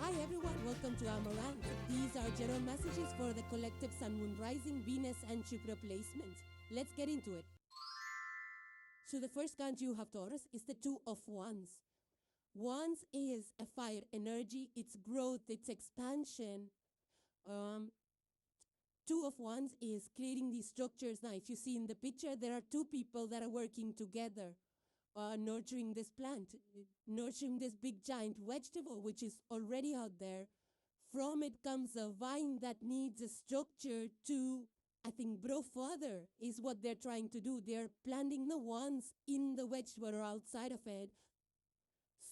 Hi everyone, welcome to Amaranth. These are general messages for the collective Sun, Moon, Rising, Venus and Jupiter placements. Let's get into it. So the first card you have, Taurus, is the Two of Wands. Wands is a fire energy, its growth, its expansion. Two of Wands is creating these structures. Now, if you see in the picture, there are two people that are working together, nurturing this plant, nurturing this big giant vegetable, which is already out there. From it comes a vine that needs a structure to, I think, grow further, is what they're trying to do. They're planting the wands in the vegetable or outside of it,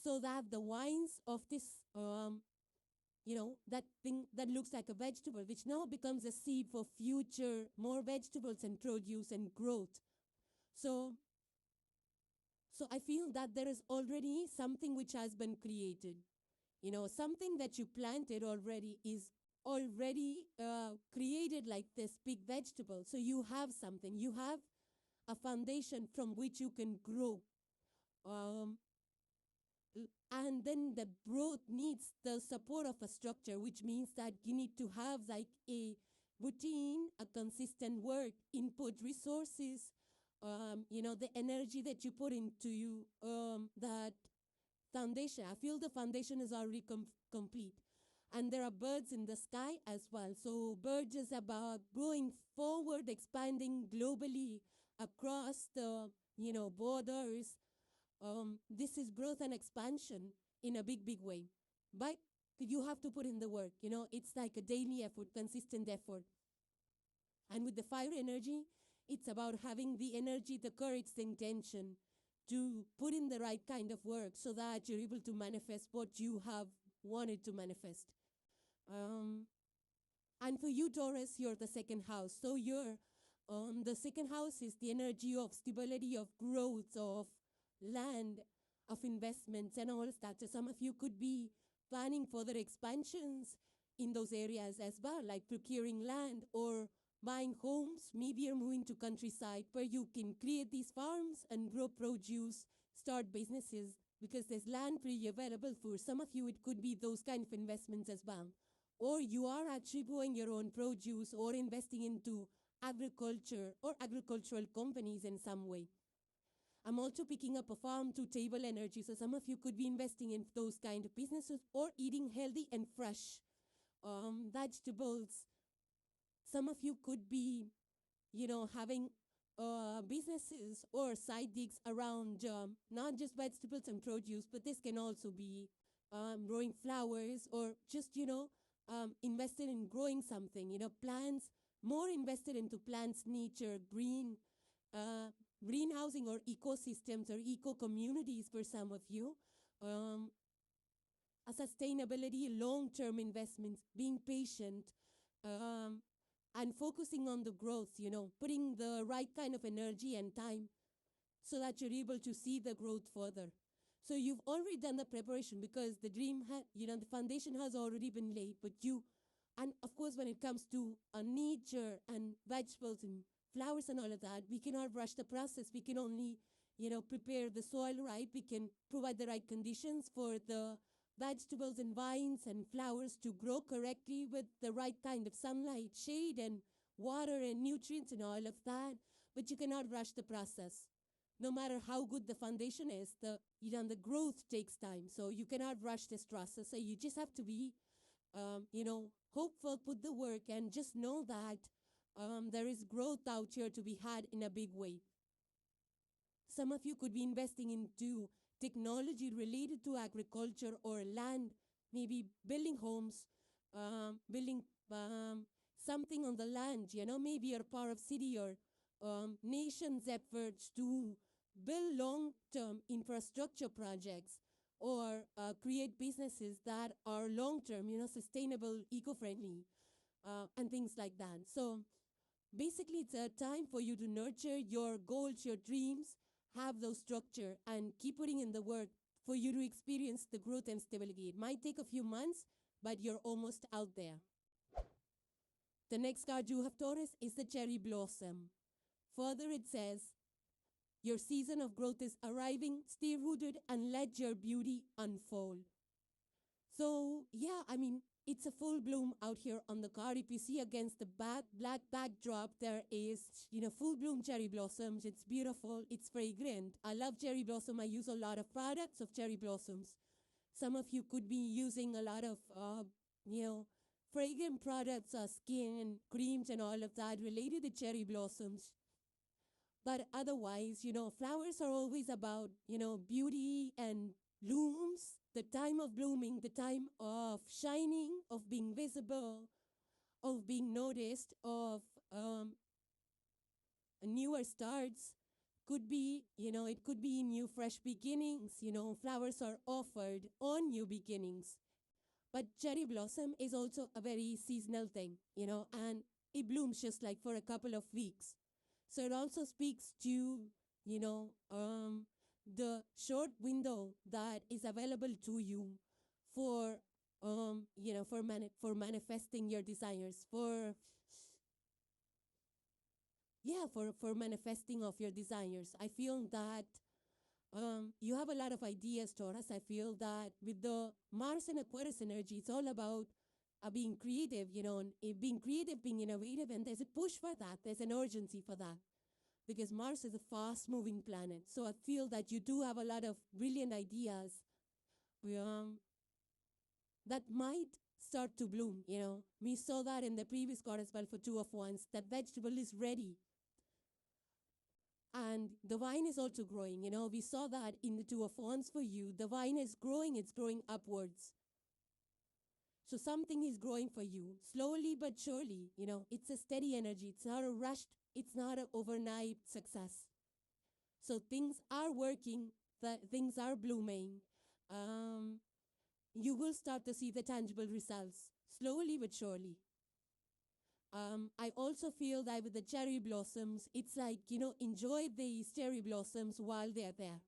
so that the vines of this, that thing that looks like a vegetable, which now becomes a seed for future more vegetables and produce and growth. So I feel that there is already something which has been created. Something that you planted already is already created like this big vegetable. So you have something. You have a foundation from which you can grow. And then the growth needs the support of a structure, which means that you need to have like a routine, a consistent work, input resources, the energy that you put into that foundation. I feel the foundation is already complete. And there are birds in the sky as well. So birds is about going forward, expanding globally across the, borders. This is growth and expansion in a big, big way. But you have to put in the work. It's like a daily effort, consistent effort. And with the fire energy, it's about having the energy, the courage, the intention to put in the right kind of work so that you're able to manifest what you have wanted to manifest. And for you, Taurus, you're the second house. So the second house is the energy of stability, of growth, of land, of investments and all that. So some of you could be planning further expansions in those areas as well, like procuring land or buying homes. Maybe you're moving to countryside where you can create these farms and grow produce, start businesses, because there's land freely available for some of you. It could be those kind of investments as well. Or you are actually growing your own produce or investing into agriculture or agricultural companies in some way. I'm also picking up a farm to table energy. So some of you could be investing in those kind of businesses or eating healthy and fresh vegetables. Some of you could be, having businesses or side gigs around not just vegetables and produce, but this can also be growing flowers or just, invested in growing something, plants, more invested into plants, nature, greenhousing or ecosystems or eco-communities for some of you. A sustainability, long-term investments, being patient, and focusing on the growth, putting the right kind of energy and time so that you're able to see the growth further. So you've already done the preparation because the the foundation has already been laid, but and of course when it comes to nature and vegetables and flowers and all of that, we cannot rush the process. We can only, prepare the soil right. We can provide the right conditions for the vegetables and vines and flowers to grow correctly with the right kind of sunlight, shade, and water and nutrients and all of that. But you cannot rush the process. No matter how good the foundation is, the growth takes time. So you cannot rush this process. So you just have to be, hopeful, put the work, and just know that there is growth out here to be had in a big way. Some of you could be investing into technology related to agriculture or land, maybe building homes, building something on the land, maybe you're part of city or nation's efforts to build long-term infrastructure projects or create businesses that are long-term, sustainable, eco-friendly, and things like that. So basically, it's a time for you to nurture your goals, your dreams, have those structure, and keep putting in the work for you to experience the growth and stability. It might take a few months, but you're almost out there. The next card you have, Taurus, is the cherry blossom. Further, it says, your season of growth is arriving. Stay rooted and let your beauty unfold. So, yeah, I mean, it's a full bloom out here on the card. If you see against the black backdrop, there is, full bloom cherry blossoms. It's beautiful. It's fragrant. I love cherry blossom. I use a lot of products of cherry blossoms. Some of you could be using a lot of, fragrant products, skin, creams, and all of that related to cherry blossoms. But otherwise, flowers are always about, beauty and blooms, the time of blooming, the time of shining, of being visible, of being noticed, of newer starts. Could be, it could be new, fresh beginnings. Flowers are offered on new beginnings. But cherry blossom is also a very seasonal thing, and it blooms just like for a couple of weeks. So it also speaks to, the short window that is available to you for, for manifesting your desires, for manifesting of your desires. I feel that you have a lot of ideas, Taurus. I feel that with the Mars and Aquarius energy, it's all about being creative, and being creative, being innovative, and there's a push for that. There's an urgency for that. Because Mars is a fast-moving planet. So I feel that you do have a lot of brilliant ideas that might start to bloom, We saw that in the previous card as well for Two of Wands. That vegetable is ready. And the vine is also growing, We saw that in the Two of Wands for you. The vine is growing. It's growing upwards. So something is growing for you, slowly but surely, It's a steady energy. It's not a rushed. It's not an overnight success. So things are working, things are blooming. You will start to see the tangible results, slowly but surely. I also feel that with the cherry blossoms, it's like, enjoy these cherry blossoms while they're there.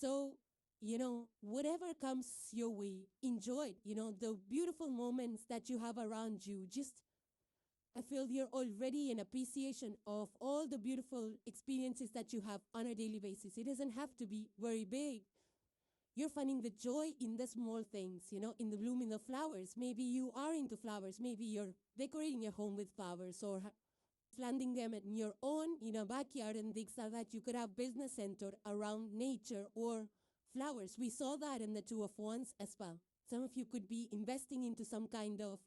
So, whatever comes your way, enjoy it. The beautiful moments that you have around you, I feel you're already in appreciation of all the beautiful experiences that you have on a daily basis. It doesn't have to be very big. You're finding the joy in the small things, in the blooming of flowers. Maybe you are into flowers. Maybe you're decorating your home with flowers or planting them in your own, backyard and things like that. You could have business centered around nature or flowers. We saw that in the Two of Wands as well. Some of you could be investing into some kind of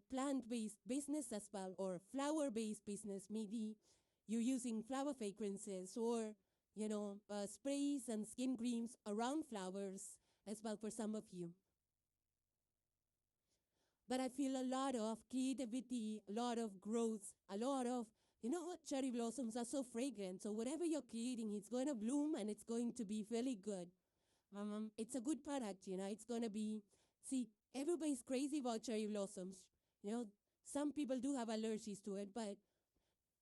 plant-based business as well, or flower-based business. Maybe you're using flower fragrances or, sprays and skin creams around flowers as well for some of you. But I feel a lot of creativity, a lot of growth, a lot of, cherry blossoms are so fragrant. So whatever you're creating, it's going to bloom and it's going to be really good. It's a good product, it's going to be, everybody's crazy about cherry blossoms. Some people do have allergies to it, but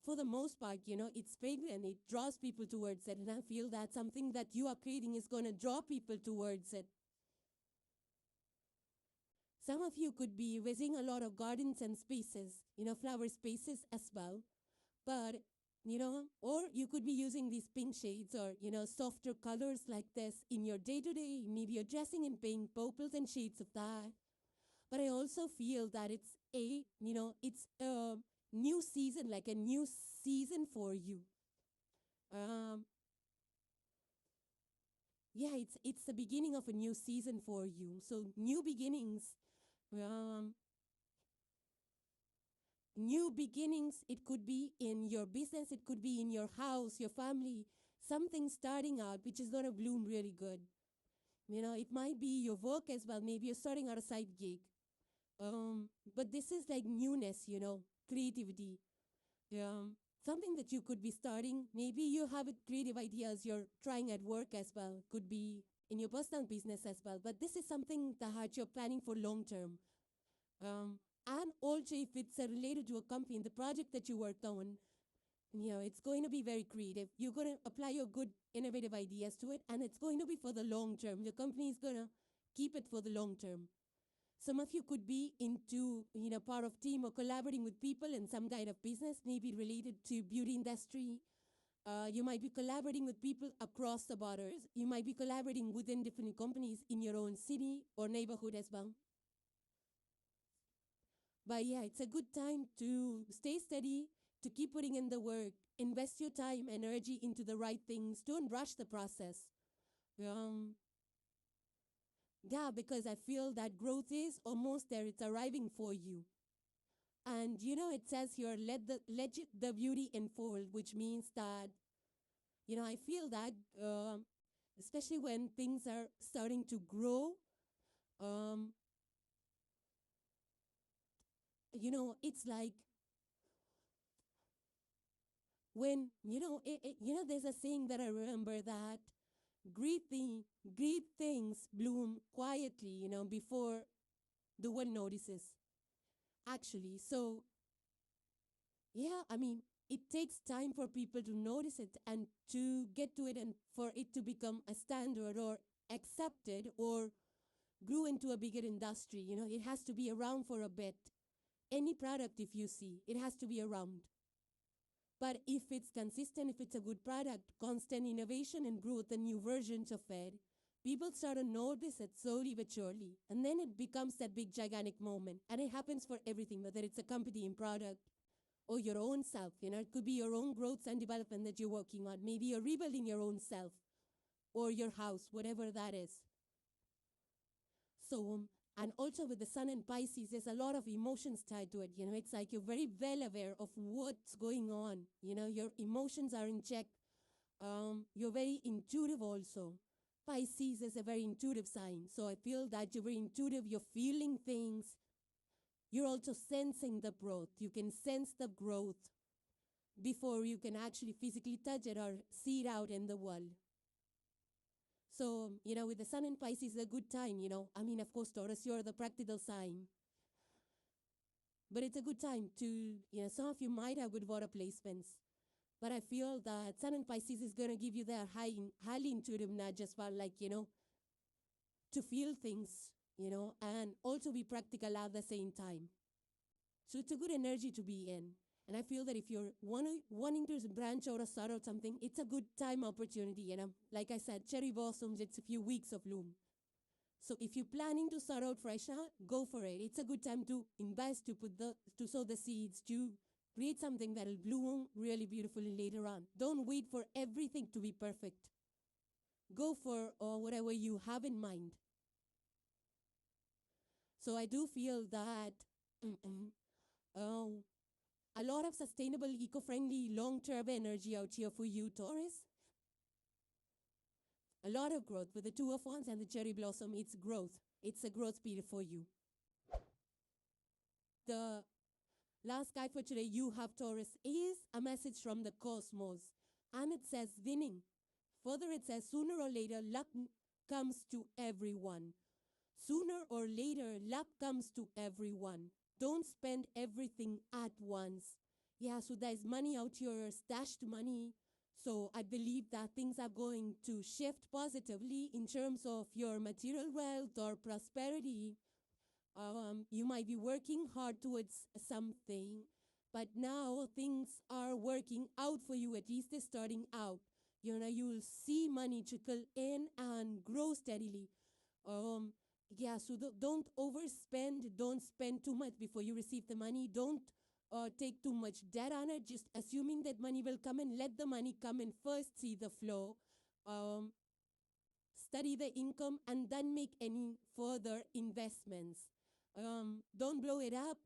for the most part, it's fragrant. It draws people towards it. And I feel that something that you are creating is going to draw people towards it. Some of you could be visiting a lot of gardens and spaces, flower spaces as well. But, or you could be using these pink shades or, softer colors like this in your day-to-day. Maybe you're dressing in pink, purples, and shades of that. But I also feel that it's a new season, like a new season for you. It's the beginning of a new season for you. So new beginnings. New beginnings, it could be in your business, it could be in your house, your family, something starting out which is going to bloom really good. It might be your work as well. Maybe you're starting out a side gig. But this is like newness, creativity. Something that you could be starting. Maybe you have creative ideas you're trying at work as well. Could be in your personal business as well. But this is something that you're planning for long term. And also if it's related to a company, the project that you worked on, it's going to be very creative. You're going to apply your good, innovative ideas to it, and it's going to be for the long term. The company is going to keep it for the long term. Some of you could be into, part of team or collaborating with people in some kind of business, maybe related to beauty industry, You might be collaborating with people across the borders. You might be collaborating within different companies in your own city or neighborhood as well. But yeah, it's a good time to stay steady, to keep putting in the work, invest your time, energy into the right things. Don't rush the process. Yeah, because I feel that growth is almost there. It's arriving for you. And it says here, let the beauty unfold, which means that, I feel that, especially when things are starting to grow, it's like when, there's a saying that I remember that great things bloom quietly, before the world notices. Actually, so, yeah, I mean, it takes time for people to notice it and to get to it and for it to become a standard or accepted or grew into a bigger industry. It has to be around for a bit. Any product, if you see, it has to be around. But if it's consistent, if it's a good product, constant innovation and growth and new versions of it, people start to notice it slowly but surely. And then it becomes that big, gigantic moment. And it happens for everything, whether it's a company in product or your own self. It could be your own growth and development that you're working on. Maybe you're rebuilding your own self or your house, whatever that is. So, and also with the sun in Pisces, there's a lot of emotions tied to it. It's like you're very well aware of what's going on. Your emotions are in check. You're very intuitive also. Pisces is a very intuitive sign. So I feel that you're very intuitive. You're feeling things. You're also sensing the growth. You can sense the growth before you can actually physically touch it or see it out in the world. So, with the sun in Pisces, it's a good time, I mean, of course, Taurus, you're the practical sign. But it's a good time to, some of you might have good water placements. But I feel that sun in Pisces is going to give you that highly intuitive nudge as well, like, to feel things, and also be practical at the same time. So it's a good energy to be in. And I feel that if you're wanting to branch out or start out something, it's a good time opportunity. Like I said, cherry blossoms, it's a few weeks of bloom. So if you're planning to start out fresh now, go for it. It's a good time to invest, to sow the seeds, to create something that will bloom really beautifully later on. Don't wait for everything to be perfect. Go for whatever you have in mind. So I do feel that a lot of sustainable, eco-friendly, long-term energy out here for you, Taurus. A lot of growth with the Two of Wands and the cherry blossom. It's growth. It's a growth period for you. The last card for today you have, Taurus, is a message from the cosmos. And it says winning. Further, it says sooner or later, luck comes to everyone. Sooner or later, luck comes to everyone. Don't spend everything at once. Yeah, so there's money out here, stashed money. So I believe that things are going to shift positively in terms of your material wealth or prosperity. You might be working hard towards something, but now things are working out for you, at least they're starting out. You'll see money trickle in and grow steadily. Yeah, so don't overspend. Don't spend too much before you receive the money. Don't take too much debt on it. Just assuming that money will come in. Let the money come in first. See the flow. Study the income and then make any further investments. Don't blow it up.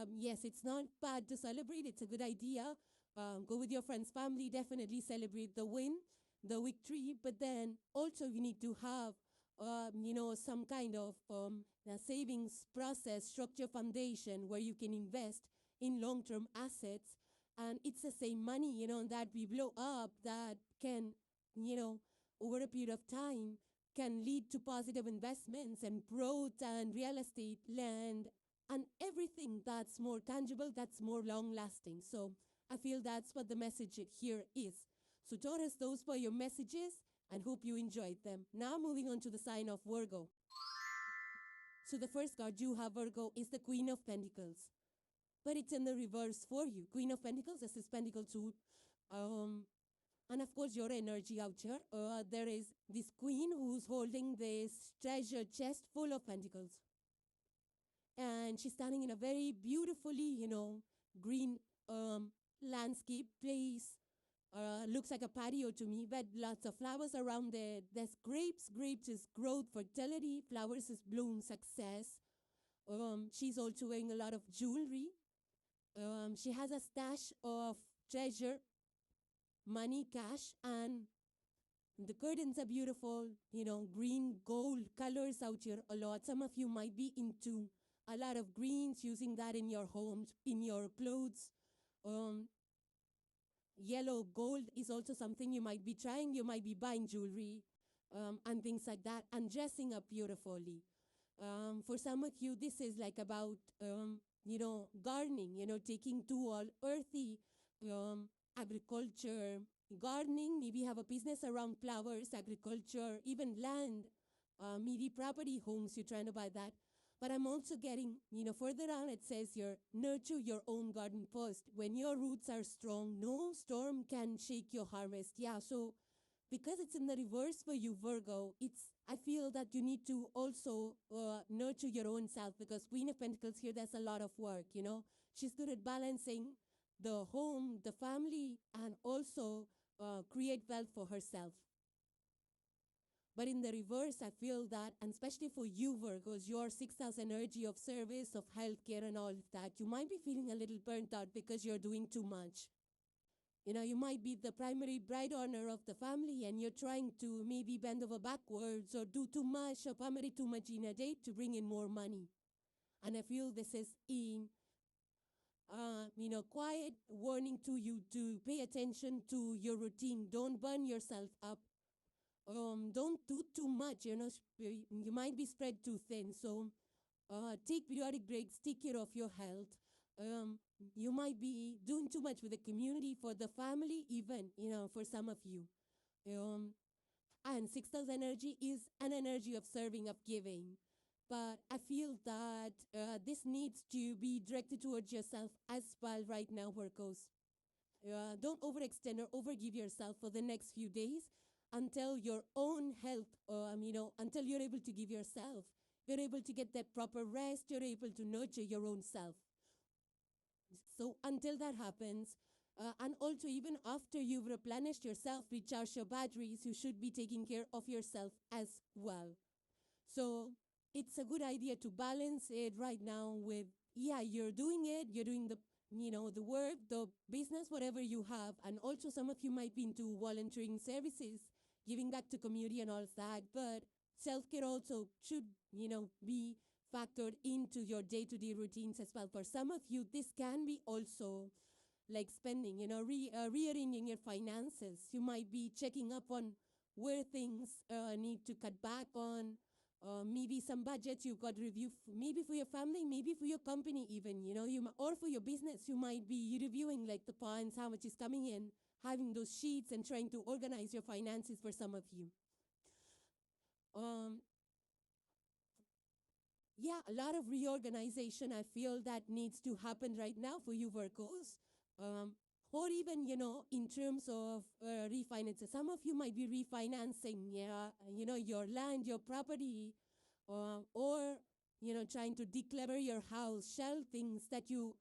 Yes, it's not bad to celebrate. It's a good idea. Go with your friends, family. Definitely celebrate the win, the victory. But then also you need to have some kind of savings process, structure foundation where you can invest in long-term assets. And it's the same money, that we blow up that can, over a period of time, can lead to positive investments and growth and real estate, land, and everything that's more tangible, that's more long-lasting. So I feel that's what the message here is. So Taurus, those were your messages, and hope you enjoyed them. Now moving on to the sign of Virgo. So the first card you have, Virgo, is the Queen of Pentacles. But it's in the reverse for you. Queen of Pentacles, this is Pentacle 2. And of course, your energy out here. There is this queen who's holding this treasure chest full of pentacles. And she's standing in a very beautifully, green landscape place. Looks like a patio to me, but lots of flowers around there. There's grapes. Grapes is growth, fertility. Flowers is bloom, success. She's also wearing a lot of jewelry. She has a stash of treasure, money, cash, and the curtains are beautiful, green, gold colors out here a lot. Some of you might be into a lot of greens, using that in your homes, in your clothes. Yellow, gold is also something you might be trying. You might be buying jewelry and things like that, and dressing up beautifully. For some of you, this is like about, gardening, taking to all earthy agriculture, gardening. Maybe you have a business around flowers, agriculture, even land, maybe property, homes, you're trying to buy that. But I'm also getting, further down it says here, nurture your own garden first. When your roots are strong, no storm can shake your harvest. Yeah, so because it's in the reverse for you, Virgo, I feel that you need to also nurture your own self, because Queen of Pentacles here, there's a lot of work, She's good at balancing the home, the family, and also create wealth for herself. But in the reverse, I feel that, and especially for you, Virgos, your 6th house energy of service, of healthcare and all of that, you might be feeling a little burnt out because you're doing too much. You might be the primary bride honor of the family, and you're trying to maybe bend over backwards or do too much or permit too much in a day to bring in more money. And I feel this is in, quiet warning to you to pay attention to your routine. Don't burn yourself up. Don't do too much, you might be spread too thin. So take periodic breaks, take care of your health. You might be doing too much with the community, for the family even, for some of you. And 6th house energy is an energy of serving, of giving. But I feel that this needs to be directed towards yourself as well right now, Virgos. Don't overextend or overgive yourself for the next few days until your own health, until you're able to give yourself. You're able to get that proper rest. You're able to nurture your own self. So until that happens, and also even after you've replenished yourself, recharged your batteries, you should be taking care of yourself as well. So it's a good idea to balance it right now with, you're doing it, you're doing the work, the business, whatever you have. And also some of you might be into volunteering services, giving back to community and all that. But self-care also should, be factored into your day-to-day routines as well. For some of you, this can be also like spending, rearranging your finances. You might be checking up on where things need to cut back on. Maybe some budgets you've got to review, maybe for your family, maybe for your company even, or for your business. You might be reviewing like the funds, how much is coming in, having those sheets and trying to organize your finances for some of you. A lot of reorganization I feel that needs to happen right now for you, Virgos. Or even, in terms of refinances. Some of you might be refinancing, your land, your property, or, trying to declutter your house, sell things that you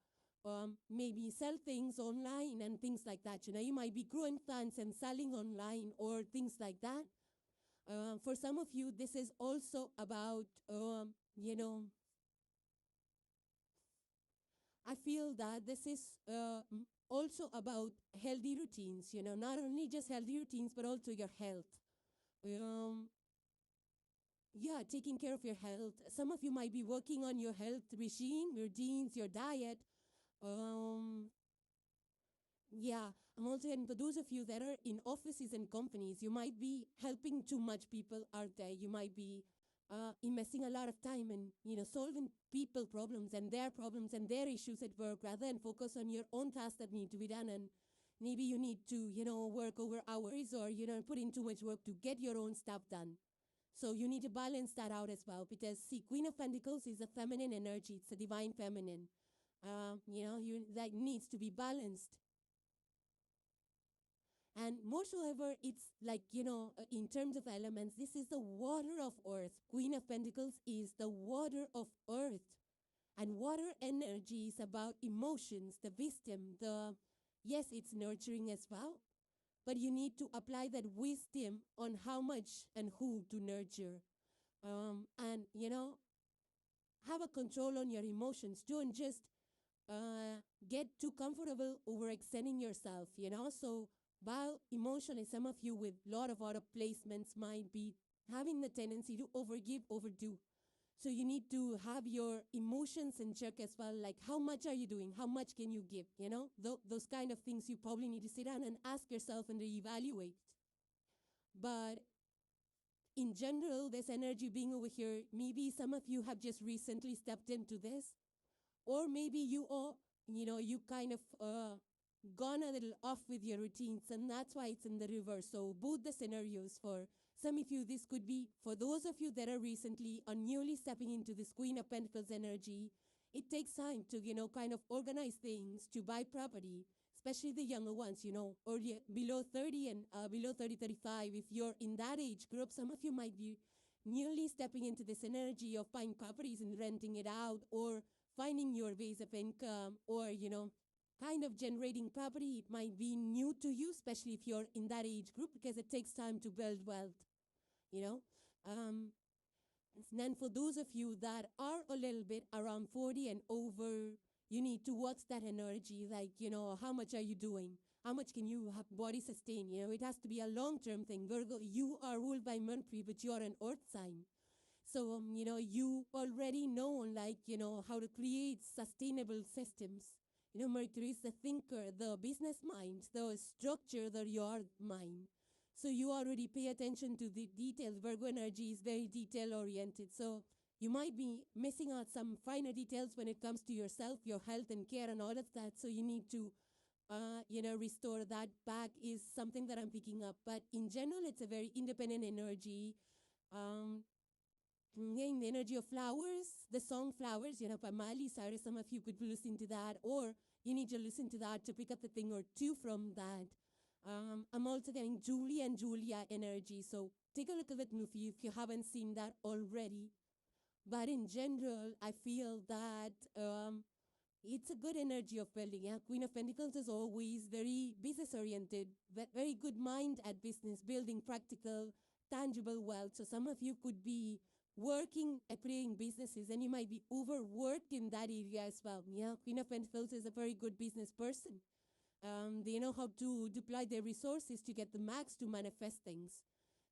maybe sell things online and things like that. You might be growing plants and selling online or things like that. For some of you, this is also about, I feel that this is also about healthy routines, not only just healthy routines, but also your health. Taking care of your health. Some of you might be working on your health regime, routines, your diet. I'm also saying for those of you that are in offices and companies, you might be helping too much people out there. You might be investing a lot of time in, solving people problems and their issues at work, rather than focus on your own tasks that need to be done. And maybe you need to, work over hours, or, put in too much work to get your own stuff done. So you need to balance that out as well, because see, Queen of Pentacles is a feminine energy. It's a divine feminine. That needs to be balanced. And moreover, it's like, in terms of elements, this is the water of earth. Queen of Pentacles is the water of earth. And water energy is about emotions, the wisdom, yes, it's nurturing as well. But you need to apply that wisdom on how much and who to nurture. And, have a control on your emotions. Don't just get too comfortable overextending yourself, So while emotionally, some of you with a lot of auto placements might be having the tendency to overgive, overdo. So you need to have your emotions in check as well. Like, how much are you doing? How much can you give? Those kind of things you probably need to sit down and ask yourself and reevaluate. But in general, this energy being over here, maybe some of you have just recently stepped into this. Or maybe you kind of gone a little off with your routines, and that's why it's in the reverse. So both the scenarios, for some of you, this could be, for those of you that are recently or newly stepping into this Queen of Pentacles energy, it takes time to, kind of organize things, to buy property, especially the younger ones, or below 30 and below 30, 35. If you're in that age group, some of you might be newly stepping into this energy of buying properties and renting it out, or finding your ways of income, or, kind of generating property. It might be new to you, especially if you're in that age group, because it takes time to build wealth, And then for those of you that are a little bit around 40 and over, you need to watch that energy, like, how much are you doing? How much can you have body sustain? It has to be a long-term thing. Virgo, you are ruled by Mercury, but you are an earth sign. So, you already know, like, how to create sustainable systems. Mercury is the thinker, the business mind, the structure, the your mind. So you already pay attention to the details. Virgo energy is very detail-oriented. So you might be missing out some finer details when it comes to yourself, your health and care and all of that. So you need to, restore that back is something that I'm picking up. But in general, it's a very independent energy. The energy of flowers, the song Flowers, by Miley Cyrus. Some of you could listen to that, or you need to listen to that to pick up a thing or two from that. I'm also getting Julie and Julia energy, so take a look at that movie if you haven't seen that already. But in general, I feel that it's a good energy of building. Yeah? Queen of Pentacles is always very business-oriented, very good mind at business, building practical, tangible wealth. So some of you could be working at creating businesses, and you might be overworked in that area as well. Yeah, Queen of Pentacles is a very good business person. They know how to deploy their resources to get the max to manifest things.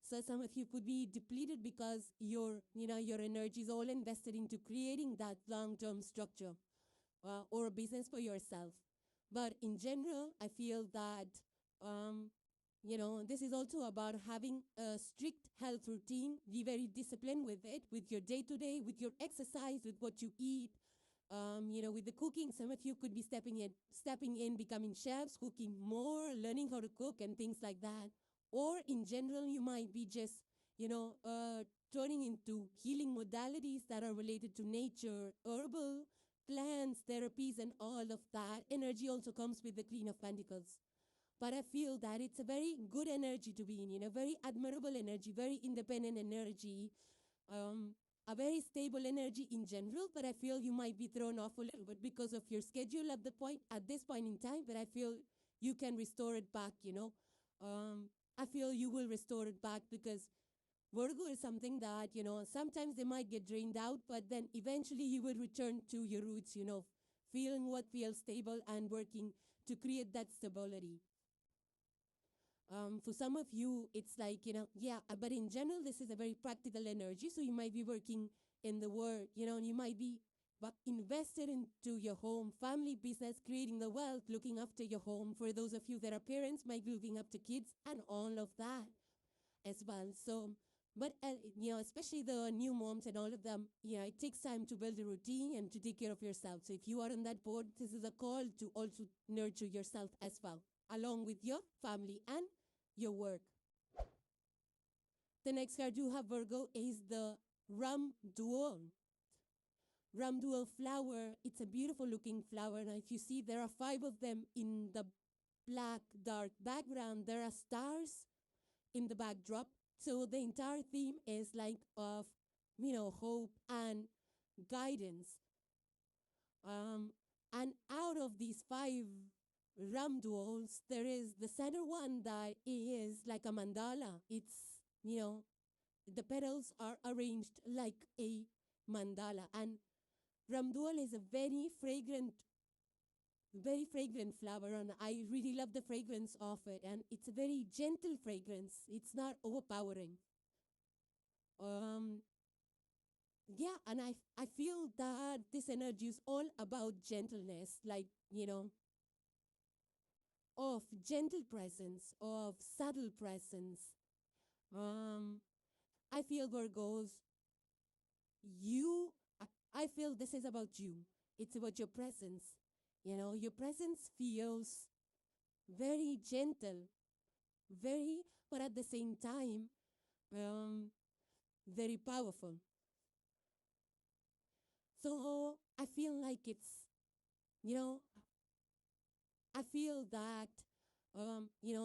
So some of you could be depleted because your energy is all invested into creating that long-term structure or a business for yourself. But in general, I feel that this is also about having a strict health routine. Be very disciplined with it, with your day-to-day, with your exercise, with what you eat, with the cooking. Some of you could be stepping in, becoming chefs, cooking more, learning how to cook and things like that. Or in general, you might be just, turning into healing modalities that are related to nature, herbal, plants, therapies, and all of that. Energy also comes with the Queen of Pentacles. But I feel that it's a very good energy to be in, very admirable energy, very independent energy, a very stable energy in general. But I feel you might be thrown off a little bit because of your schedule at this point in time. But I feel you can restore it back, I feel you will restore it back, because Virgo is something that, sometimes they might get drained out, but then eventually you will return to your roots, feeling what feels stable and working to create that stability. For some of you, it's like, but in general, this is a very practical energy. So you might be working in the work, you might be invested into your home, family, business, creating the wealth, looking after your home. For those of you that are parents, might be looking up to kids and all of that as well. So, but, especially the new moms and all of them, it takes time to build a routine and to take care of yourself. So if you are on that board, this is a call to also nurture yourself as well, along with your family and your work. The next card you have, Virgo, is the Rum Dual. Rum Dual flower. It's a beautiful looking flower. Now, if you see, there are 5 of them in the black, dark background, there are stars in the backdrop. So the entire theme is like of, hope and guidance. And out of these 5 rum duels, there is the center one that is like a mandala. It's, the petals are arranged like a mandala. And rum duel is a very fragrant flower, and I really love the fragrance of it. And it's a very gentle fragrance. It's not overpowering. Yeah, and I feel that this energy is all about gentleness, like, of gentle presence, of subtle presence. I feel Virgos, I feel this is about you. It's about your presence. Your presence feels very gentle, but at the same time, very powerful. So I feel like it's, I feel that,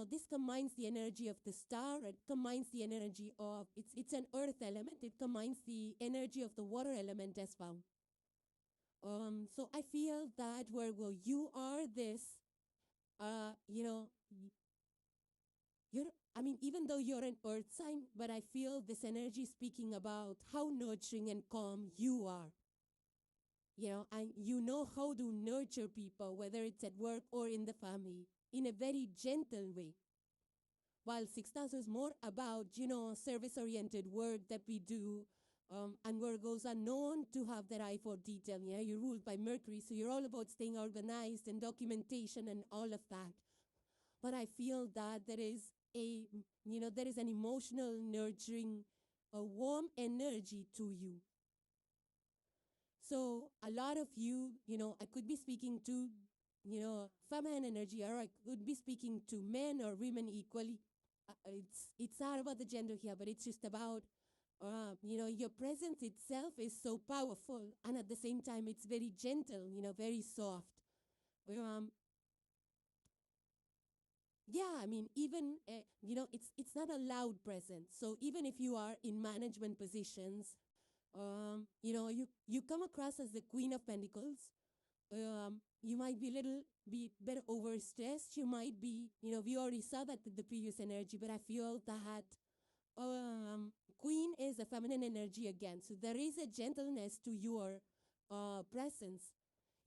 this combines the energy of the star. It combines the energy of, it's an earth element. It combines the energy of the water element as well. So I feel that Virgo, you are this, even though you're an earth sign, but I feel this energy speaking about how nurturing and calm you are. And you know how to nurture people, whether it's at work or in the family, in a very gentle way. While 6,000 is more about, service-oriented work that we do, and Virgos are known to have that eye for detail. You're ruled by Mercury, so you're all about staying organized and documentation and all of that. But I feel that there is an emotional, nurturing, a warm energy to you. So a lot of you, I could be speaking to, feminine energy, or I could be speaking to men or women equally. It's not about the gender here, but it's just about, your presence itself is so powerful, and at the same time, it's very gentle, very soft. Yeah, even, it's not a loud presence. So even if you are in management positions, you come across as the Queen of Pentacles. You might be a bit overstressed. You might be, we already saw that with the previous energy, but I feel that Queen is a feminine energy again. So there is a gentleness to your presence.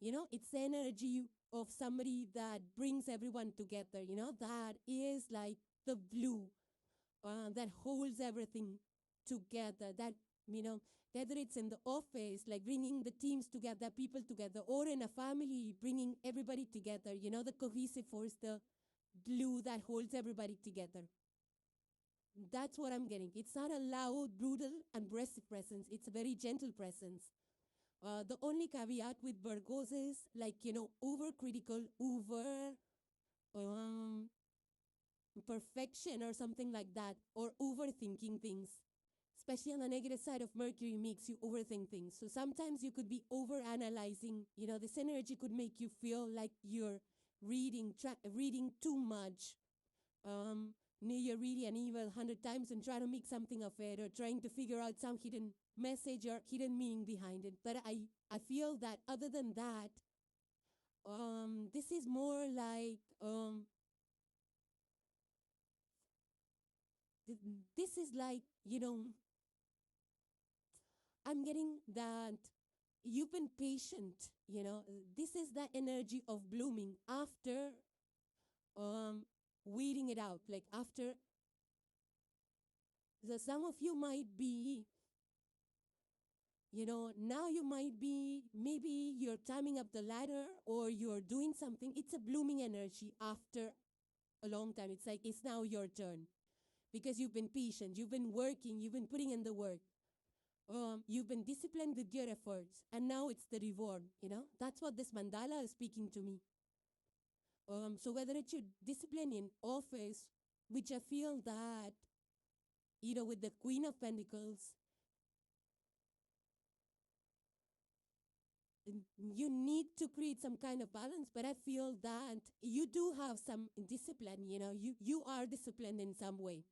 It's the energy of somebody that brings everyone together, that is like the glue that holds everything together, that, whether it's in the office, like bringing the teams together, people together, or in a family, bringing everybody together, the cohesive force, the glue that holds everybody together. That's what I'm getting. It's not a loud, brutal, aggressive presence. It's a very gentle presence. The only caveat with Virgos is like, overcritical, over perfection or something like that, or overthinking things. Especially on the negative side of Mercury makes you overthink things. So sometimes you could be overanalyzing. This energy could make you feel like you're reading too much. You're reading an email 100 times and trying to make something of it, or trying to figure out some hidden message or hidden meaning behind it. But I feel that other than that, this is more like, this is like, I'm getting that you've been patient, This is the energy of blooming after waiting it out, like after. So some of you might be, now you might be, maybe you're climbing up the ladder or you're doing something. It's a blooming energy after a long time. It's like it's now your turn because you've been patient, you've been working, you've been putting in the work. You've been disciplined with your efforts, and now it's the reward, That's what this mandala is speaking to me. So whether it's your discipline in office, which I feel that, with the Queen of Pentacles, you need to create some kind of balance, but I feel that you do have some discipline, you are disciplined in some way.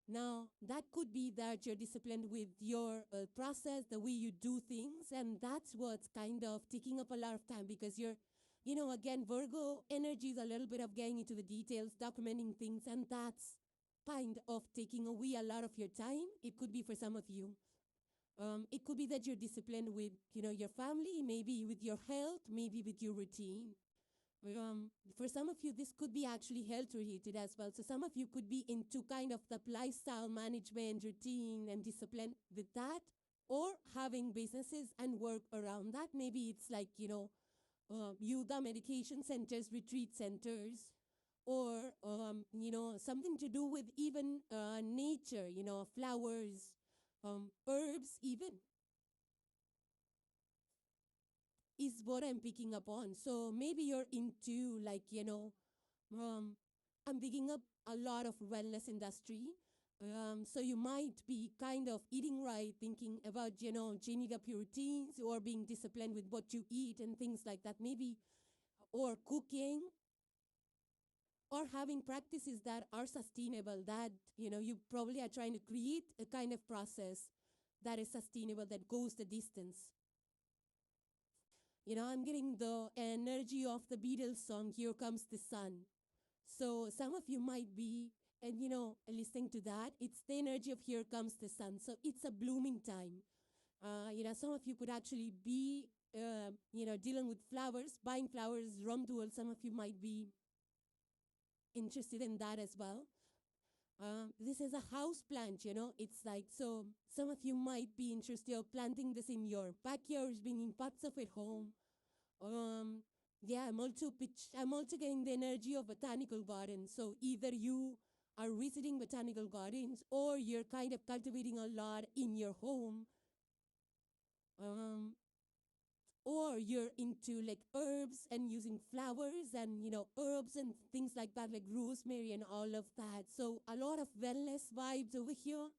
Now, that could be that you're disciplined with your process, the way you do things, and that's what's kind of taking up a lot of time because you're, again, Virgo energy is a little bit of getting into the details, documenting things, and that's kind of taking away a lot of your time. It could be for some of you. It could be that you're disciplined with, your family, maybe with your health, maybe with your routine. For some of you, this could be actually health related as well. So some of you could be into kind of the lifestyle management, routine, and discipline with that, or having businesses and work around that. Maybe it's like, yoga meditation centers, retreat centers, or, something to do with even nature, flowers, herbs even, is what I'm picking up on. So maybe you're into like, I'm picking up a lot of wellness industry. So you might be kind of eating right, thinking about, changing up your routines or being disciplined with what you eat and things like that, maybe, or cooking, or having practices that are sustainable, that, you probably are trying to create a kind of process that is sustainable, that goes the distance. I'm getting the energy of the Beatles song, Here Comes the Sun. So some of you might be, and listening to that, it's the energy of Here Comes the Sun. So it's a blooming time. Some of you could actually be, dealing with flowers, buying flowers, rum duel. Some of you might be interested in that as well. This is a house plant, it's like, so some of you might be interested in planting this in your backyard, bringing parts of it home. Yeah, I'm also getting the energy of botanical gardens. So either you are visiting botanical gardens or you're kind of cultivating a lot in your home. Or you're into like herbs and using flowers and, herbs and things like that, like rosemary and all of that. So a lot of wellness vibes over here,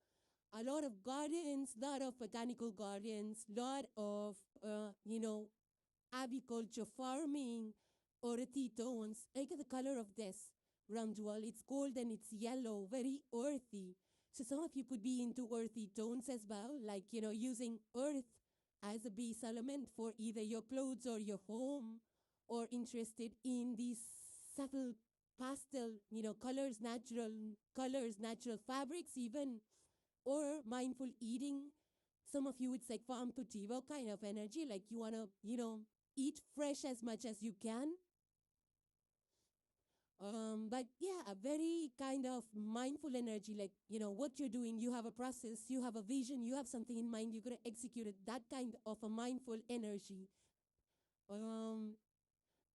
a lot of gardens, a lot of botanical gardens, a lot of, aviculture, farming, earthy tones. Look at the color of this roundwall. It's gold and it's yellow, very earthy. So some of you could be into earthy tones as well, like, using earth as a base element for either your clothes or your home, or interested in these subtle pastel, natural fabrics even, or mindful eating. Some of you, it's like farm to table kind of energy, like you want to, eat fresh as much as you can. But yeah, a very kind of mindful energy, like, what you're doing, you have a process, you have a vision, you have something in mind, you're going to execute it, that kind of a mindful energy.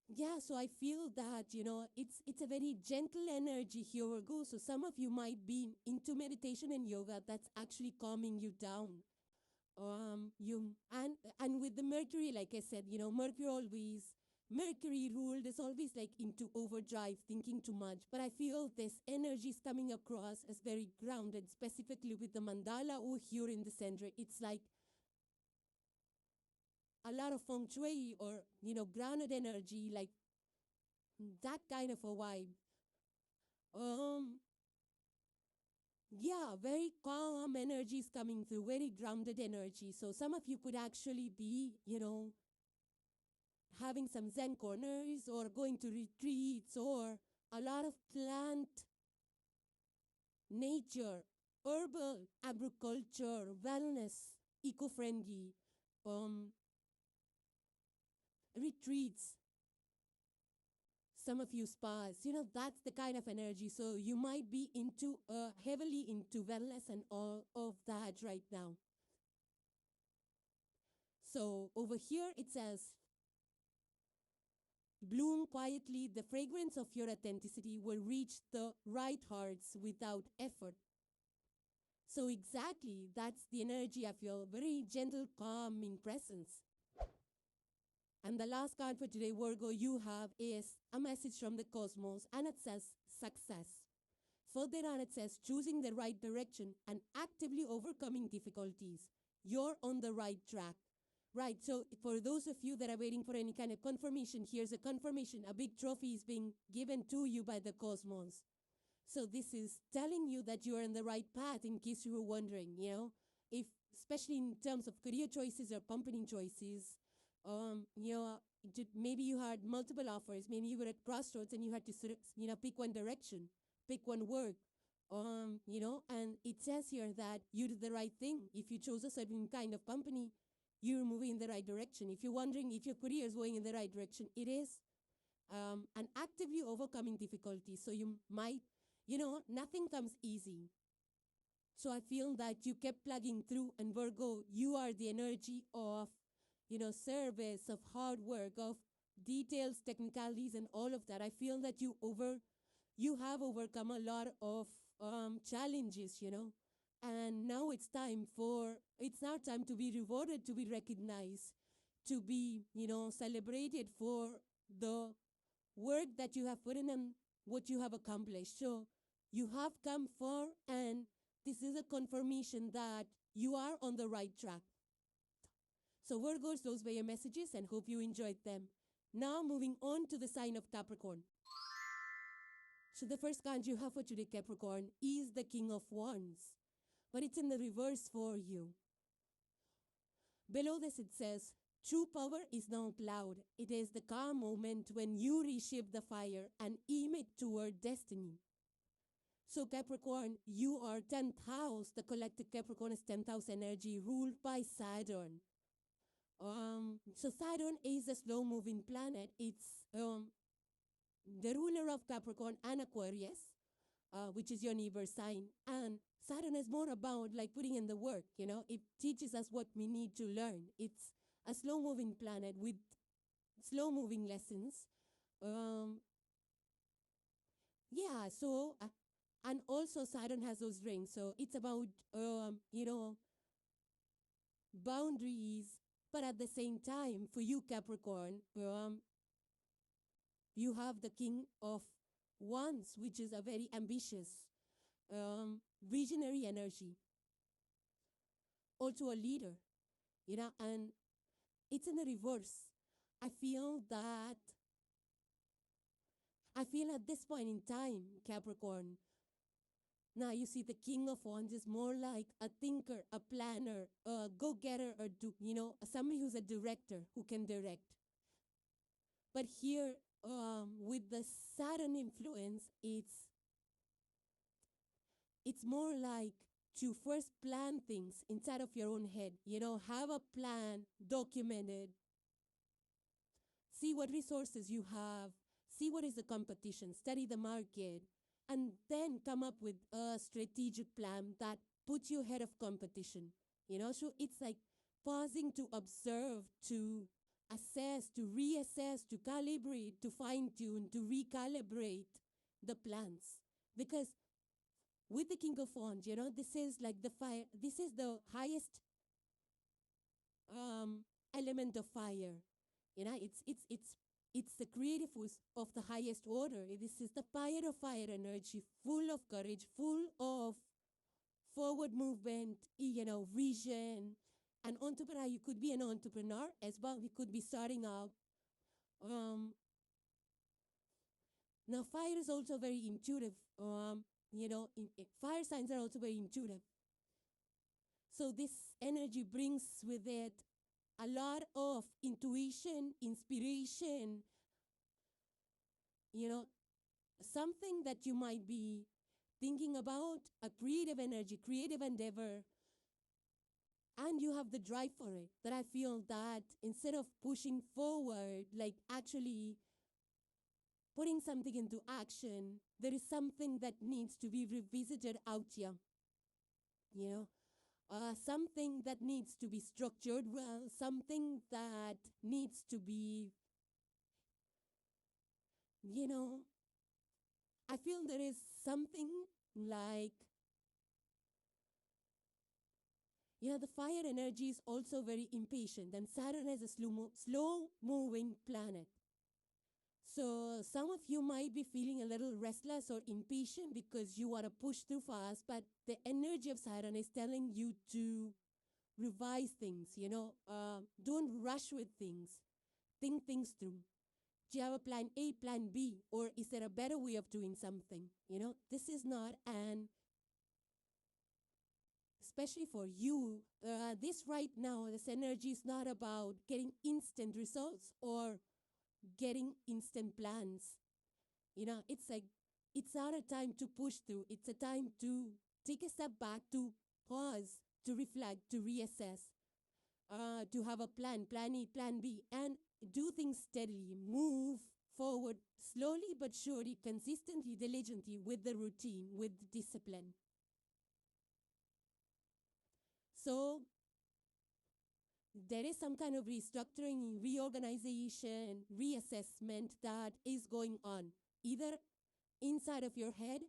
Yeah, so I feel that, it's a very gentle energy here we go. So some of you might be into meditation and yoga that's actually calming you down. And with the Mercury, like I said, Mercury ruled is always like into overdrive, thinking too much. But I feel this energy is coming across as very grounded, specifically with the mandala over here in the center. It's like a lot of feng shui or, grounded energy, like that kind of a vibe. Yeah, very calm energy is coming through, very grounded energy. So some of you could actually be, having some Zen corners or going to retreats or a lot of plant, nature, herbal, agriculture, wellness, eco-friendly, retreats. Some of you spas, that's the kind of energy. So you might be into, heavily into wellness and all of that right now. So over here it says, bloom quietly, the fragrance of your authenticity will reach the right hearts without effort. So exactly, that's the energy I feel, very gentle, calming presence. And the last card for today, Virgo, you have is a message from the cosmos, and it says success. Further on, it says choosing the right direction and actively overcoming difficulties. You're on the right track. Right. So for those of you that are waiting for any kind of confirmation, here's a confirmation. A big trophy is being given to you by the cosmos. So this is telling you that you are on the right path in case you were wondering, if, especially in terms of career choices or company choices, maybe you had multiple offers. Maybe you were at crossroads and you had to sort of, pick one direction, pick one work, and it says here that you did the right thing. If you chose a certain kind of company, you're moving in the right direction. If you're wondering if your career is going in the right direction, it is. And actively overcoming difficulties. So you might, nothing comes easy. So I feel that you kept plugging through, and Virgo, you are the energy of, service, of hard work, of details, technicalities, and all of that. I feel that you have overcome a lot of challenges, and now it's now time to be rewarded, to be recognized, to be, celebrated for the work that you have put in and what you have accomplished. So you have come far, and this is a confirmation that you are on the right track. So Virgos, those were your messages, and hope you enjoyed them. Now moving on to the sign of Capricorn. So the first card you have for today, Capricorn, is the King of Wands, but it's in the reverse for you. Below this it says, true power is not loud. It is the calm moment when you reshape the fire and aim it toward destiny. So Capricorn, you are 10th house. The collective Capricorn is 10th house energy ruled by Saturn. So Saturn is a slow-moving planet. It's the ruler of Capricorn and Aquarius, which is your neighbor sign. And Saturn is more about like putting in the work, It teaches us what we need to learn. It's a slow-moving planet with slow-moving lessons. And also Saturn has those rings. So it's about, boundaries. But at the same time, for you, Capricorn, you have the King of Wands, which is a very ambitious, visionary energy. Also a leader, and it's in the reverse. I feel at this point in time, Capricorn, now you see the King of Wands is more like a thinker, a planner, a go-getter, or somebody who's a director who can direct. But here, with the Saturn influence, it's more like to first plan things inside of your own head. Have a plan, document it, see what resources you have, see what is the competition, study the market, and then come up with a strategic plan that puts you ahead of competition. So it's like pausing to observe, to assess, to reassess, to calibrate, to fine-tune, to recalibrate the plans. Because with the King of Wands, this is like the fire. This is the highest element of fire. It's the creative force of the highest order. This is the fire of fire energy, full of courage, full of forward movement, vision. An entrepreneur, you could be an entrepreneur as well. You could be starting out. Now, fire is also very intuitive. Fire signs are also very intuitive. So this energy brings with it a lot of intuition, inspiration, something that you might be thinking about, a creative energy, creative endeavor, and you have the drive for it. That I feel that instead of pushing forward, like actually putting something into action, there is something that needs to be revisited out here, something that needs to be structured well, something that needs to be, I feel there is something like, the fire energy is also very impatient, and Saturn is a slow-moving planet. So some of you might be feeling a little restless or impatient because you want to push through fast, but the energy of Saturn is telling you to revise things, don't rush with things. Think things through. Do you have a plan A, plan B, or is there a better way of doing something? This is not especially for you, this right now, this energy is not about getting instant results or getting instant plans. It's like, it's not a time to push through. It's a time to take a step back, to pause, to reflect, to reassess, to have a plan A, plan B, and do things steadily. Move forward slowly but surely, consistently, diligently, with the routine, with discipline. So there is some kind of restructuring, reorganization, reassessment that is going on, either inside of your head,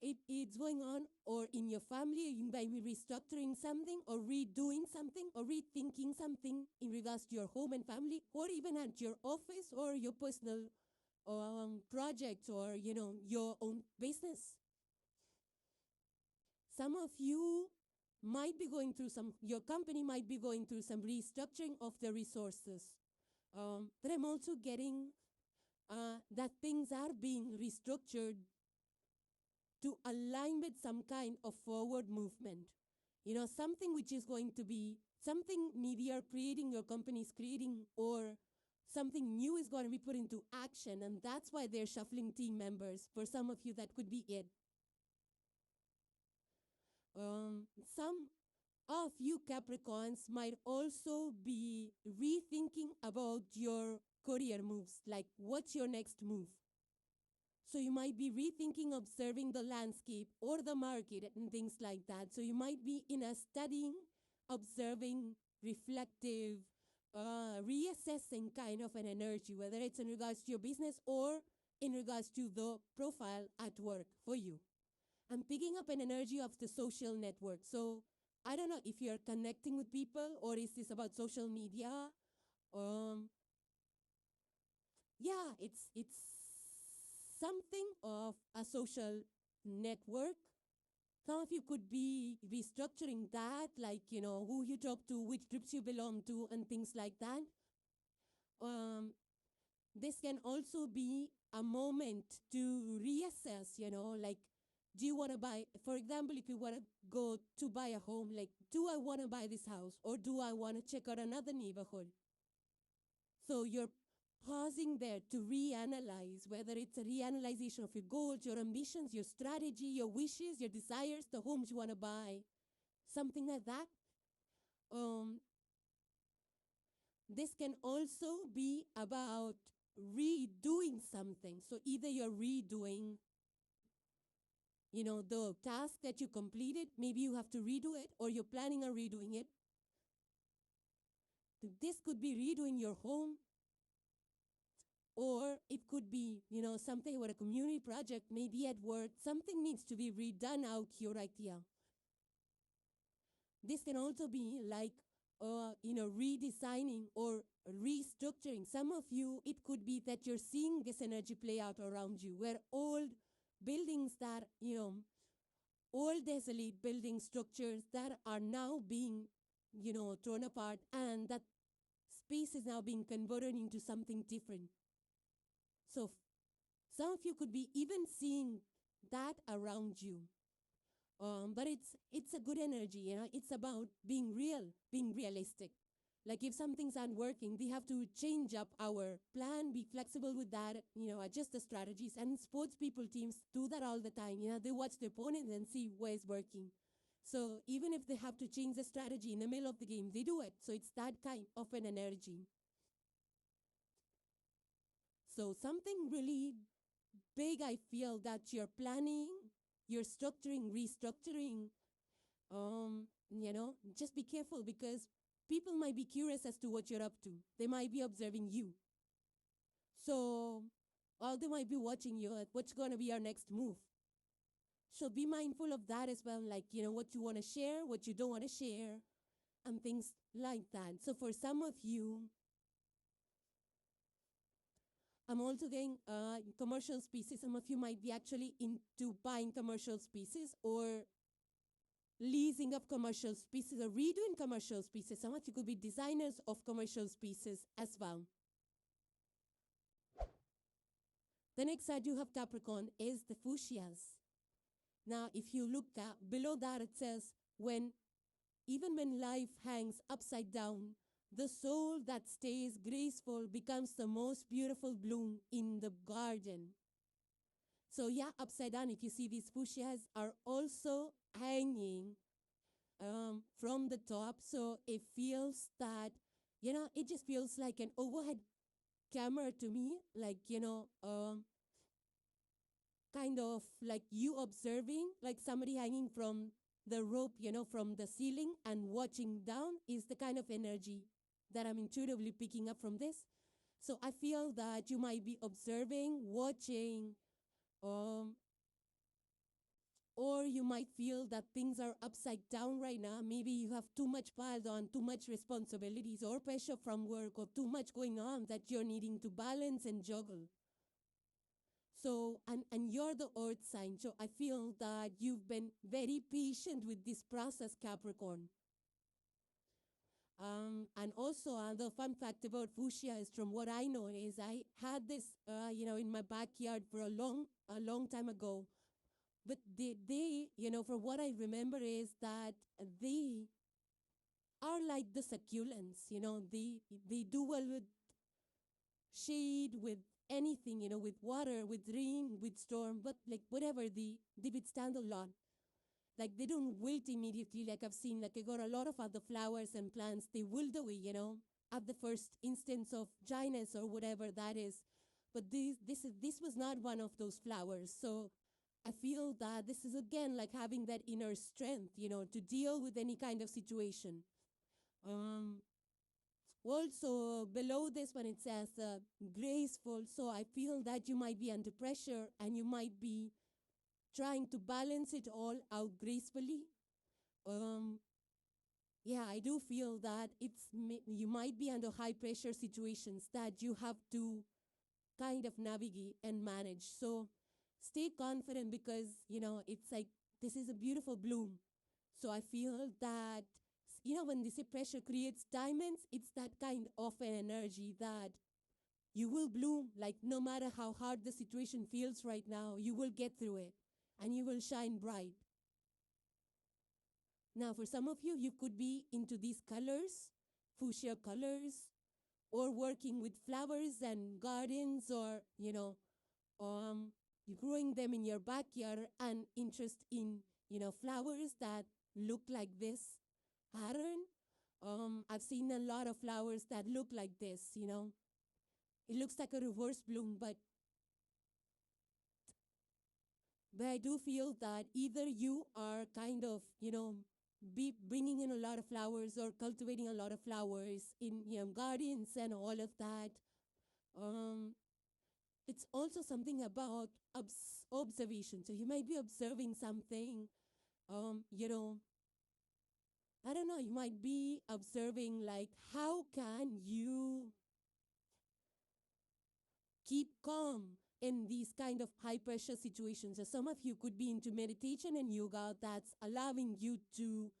it's going on, or in your family. You might be restructuring something or redoing something or rethinking something in regards to your home and family, or even at your office or your personal project, or your own business. Some of you might be going through your company might be going through some restructuring of the resources. But I'm also getting that things are being restructured to align with some kind of forward movement. Something which is going to be something maybe you're creating, your company is creating, or something new is going to be put into action, and that's why they're shuffling team members. For some of you, that could be it. Some of you Capricorns might also be rethinking about your career moves, like what's your next move? So you might be rethinking, observing the landscape or the market and things like that. So you might be in a studying, observing, reflective, reassessing kind of an energy, whether it's in regards to your business or in regards to the profile at work for you. I'm picking up an energy of the social network. So I don't know if you're connecting with people, or is this about social media? Yeah, it's something of a social network. Some of you could be restructuring that, like, who you talk to, which groups you belong to, and things like that. This can also be a moment to reassess, like, do you want to buy, for example, if you want to go to buy a home, like, do I want to buy this house, or do I want to check out another neighborhood? So you're pausing there to reanalyze, whether it's a reanalyzation of your goals, your ambitions, your strategy, your wishes, your desires, the homes you want to buy, something like that. This can also be about redoing something. So either you're redoing, the task that you completed, maybe you have to redo it, or you're planning on redoing it. This could be redoing your home, or it could be, something with a community project, maybe at work. Something needs to be redone out here, right here. This can also be like, redesigning or restructuring. Some of you, it could be that you're seeing this energy play out around you, where old buildings that, old desolate building structures that are now being, torn apart, and that space is now being converted into something different. So some of you could be even seeing that around you. But it's a good energy, It's about being real, being realistic. Like if some things aren't working, we have to change up our plan, be flexible with that, adjust the strategies. And sports people teams do that all the time. They watch their opponent and see where it's working. So even if they have to change the strategy in the middle of the game, they do it. So it's that kind of an energy. So something really big, I feel, that you're planning, you're structuring, restructuring. Just be careful, because people might be curious as to what you're up to. They might be observing you. So, or they might be watching you at what's going to be our next move. So be mindful of that as well, like, what you want to share, what you don't want to share, and things like that. So for some of you, I'm also getting commercial species. Some of you might be actually into buying commercial species, or leasing of commercial spaces or redoing commercial spaces. Some of you could be designers of commercial spaces as well. The next side you have Capricorn is the fuchsias. Now, if you look below that, it says, even when life hangs upside down, the soul that stays graceful becomes the most beautiful bloom in the garden. So yeah, upside down, if you see these fuchsias are also hanging from the top. So it feels that, it just feels like an overhead camera to me, like, kind of like you observing, like somebody hanging from the rope, from the ceiling and watching down is the kind of energy that I'm intuitively picking up from this. So I feel that you might be observing, watching, or you might feel that things are upside down right now. Maybe you have too much piled on, too much responsibilities or pressure from work or too much going on that you're needing to balance and juggle. So, and you're the earth sign. So I feel that you've been very patient with this process, Capricorn. And also, the fun fact about fuchsia is, from what I know, is I had this, in my backyard for a long time ago. But they, from what I remember is that they are like the succulents, they do well with shade, with anything, with water, with rain, with storm, but like whatever, they withstand a lot. Like they don't wilt immediately, like I've seen, like I got a lot of other flowers and plants, they wilt away, at the first instance of dryness or whatever that is. But this was not one of those flowers. So I feel that this is again like having that inner strength, to deal with any kind of situation. Also, below this one it says graceful. So I feel that you might be under pressure and you might be trying to balance it all out gracefully. Yeah, I do feel that you might be under high pressure situations that you have to kind of navigate and manage. So stay confident because, it's like this is a beautiful bloom. So I feel that, when they say pressure creates diamonds, it's that kind of an energy that you will bloom. Like no matter how hard the situation feels right now, you will get through it and you will shine bright. Now, for some of you, you could be into these colors, fuchsia colors, or working with flowers and gardens, or, growing them in your backyard and interest in, flowers that look like this pattern. I've seen a lot of flowers that look like this, It looks like a reverse bloom, but I do feel that either you are kind of, bringing in a lot of flowers or cultivating a lot of flowers in, gardens and all of that. It's also something about observation. So you might be observing something, I don't know, you might be observing like, how can you keep calm in these kind of high pressure situations? So some of you could be into meditation and yoga that's allowing you to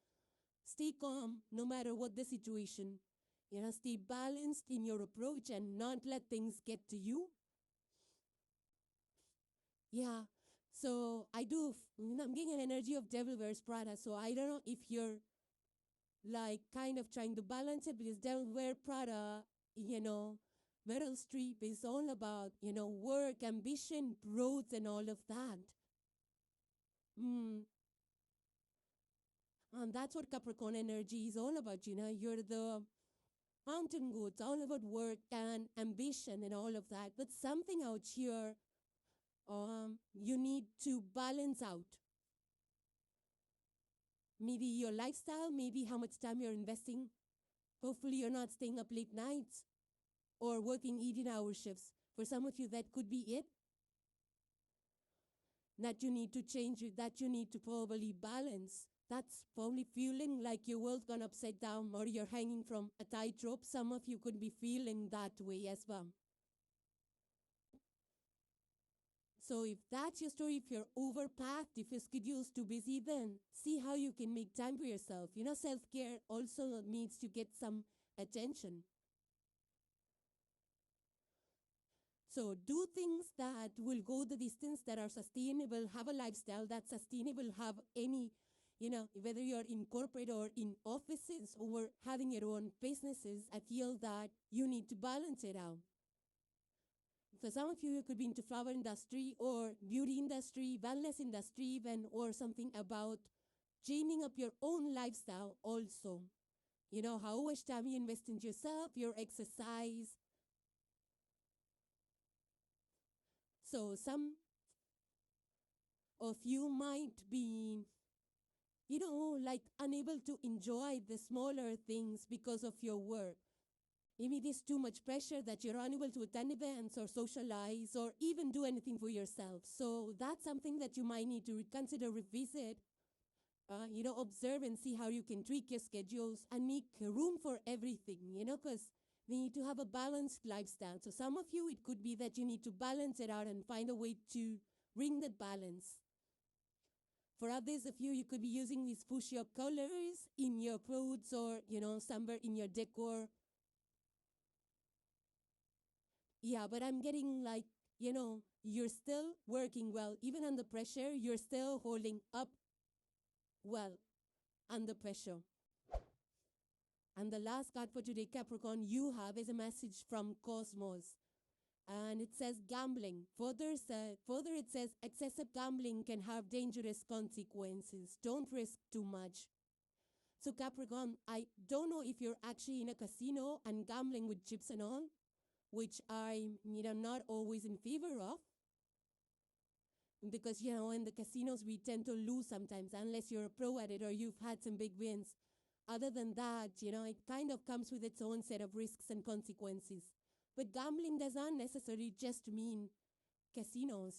stay calm no matter what the situation. Stay balanced in your approach and not let things get to you. Yeah. So I'm getting an energy of Devil Wears Prada. So I don't know if you're like kind of trying to balance it, because Devil Wears Prada, Meryl Streep is all about, work, ambition, growth, and all of that. And that's what Capricorn energy is all about, You're the mountain goats, all about work and ambition and all of that. But something out here, you need to balance out. Maybe your lifestyle, maybe how much time you're investing. Hopefully you're not staying up late nights or working 18-hour shifts. For some of you, that could be it. That you need to change it, that you need to probably balance. That's probably feeling like your world's gone upside down or you're hanging from a tightrope. Some of you could be feeling that way as well. So if that's your story, if you're overpacked, if your schedule's too busy, then see how you can make time for yourself. Self-care also needs to get some attention. So do things that will go the distance, that are sustainable, have a lifestyle that's sustainable, have any, whether you're in corporate or in offices or having your own businesses, I feel that you need to balance it out. For some of you, it could be into flower industry or beauty industry, wellness industry even, or something about changing up your own lifestyle also. How much time you invest into yourself, your exercise. So some of you might be, unable to enjoy the smaller things because of your work. Maybe there's too much pressure that you're unable to attend events or socialize or even do anything for yourself. So that's something that you might need to consider, revisit, observe and see how you can tweak your schedules and make room for everything, because we need to have a balanced lifestyle. So some of you, it could be that you need to balance it out and find a way to bring that balance. For others of you, you could be using these fuchsia colors in your clothes or, somewhere in your decor. Yeah, but I'm getting you're still working well. Even under pressure, you're still holding up well under pressure. And the last card for today, Capricorn, you have is a message from Cosmos. And it says gambling. Further it says excessive gambling can have dangerous consequences. Don't risk too much. So Capricorn, I don't know if you're actually in a casino and gambling with chips and all, which I'm not always in favor of. Because, in the casinos, we tend to lose sometimes, unless you're a pro at it or you've had some big wins. Other than that, it kind of comes with its own set of risks and consequences. But gambling does not necessarily just mean casinos,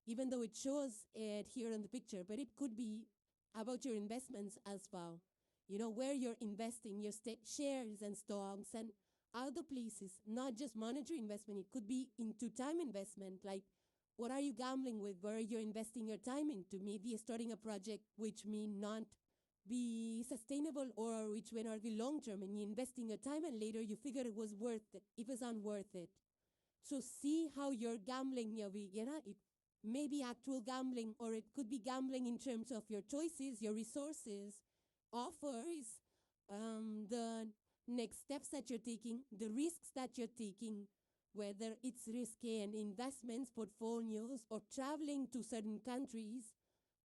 even though it shows it here in the picture. But it could be about your investments as well. Where you're investing your shares and stocks and other places, not just monetary investment. It could be into time investment, like what are you gambling with, where you're investing your time into. Maybe you're starting a project which may not be sustainable or which may not be long-term, and you're investing your time and later you figure it was worth it. It was unworth it. So see how you're gambling your way. It may be actual gambling, or it could be gambling in terms of your choices, your resources, offers, the next steps that you're taking, the risks that you're taking, whether it's risky and investments, portfolios, or traveling to certain countries,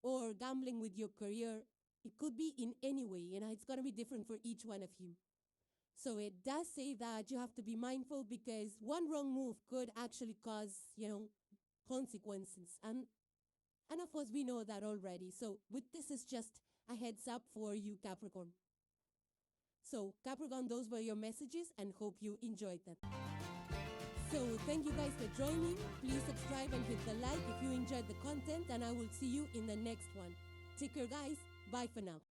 or gambling with your career. It could be in any way, it's going to be different for each one of you. So it does say that you have to be mindful because one wrong move could actually cause, consequences. And of course, we know that already. So this is just a heads up for you, Capricorn. So Capricorn, those were your messages and hope you enjoyed them. So thank you guys for joining. Please subscribe and hit the like if you enjoyed the content, and I will see you in the next one. Take care, guys. Bye for now.